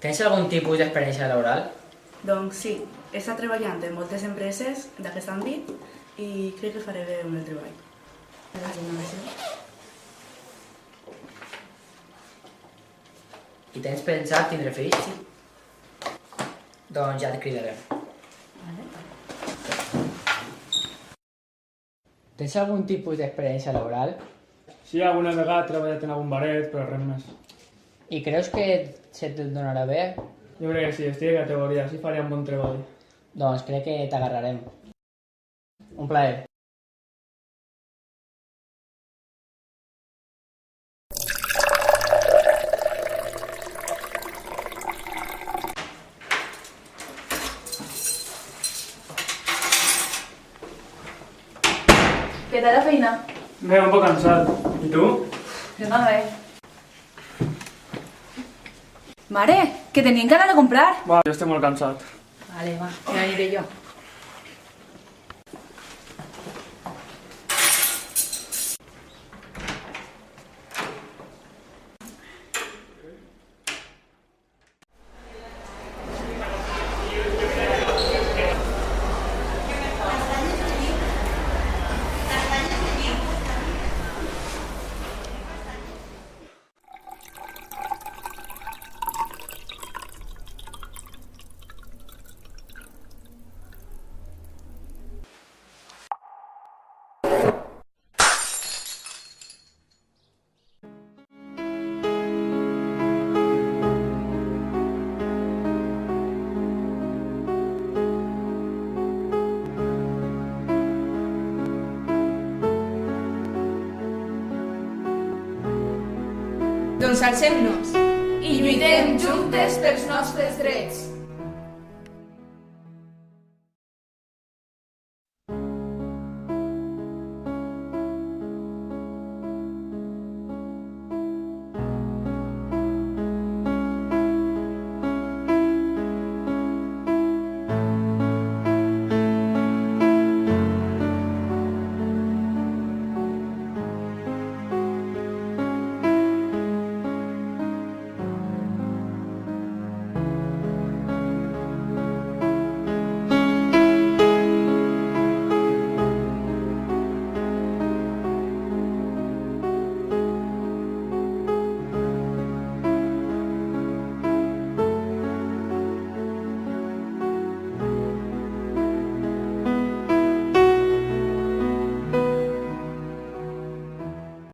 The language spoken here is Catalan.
Tens algun tipus d'experiència laboral? Doncs sí, he estat treballant en moltes empreses d'aquest àmbit i crec que faré bé amb el treball. I tens pensat tindre fills? Sí. Doncs ja et cridarem. Tens algun tipus d'experiència laboral? Sí, alguna vegada he treballat en algun baret, però res més. I creus que se't donarà bé? Jo crec que sí, estic a categoria, sí faria un bon treball. Doncs crec que t'agarrarem. Un plaer. Què tal la feina? Bé, un poc cansat. I tu? Jo també. Mare, que tenim ganes de comprar. Va, jo estic molt cansat. Vale, va, ja aniré jo. Doncs alcem-nos i lluitem juntes pels nostres drets.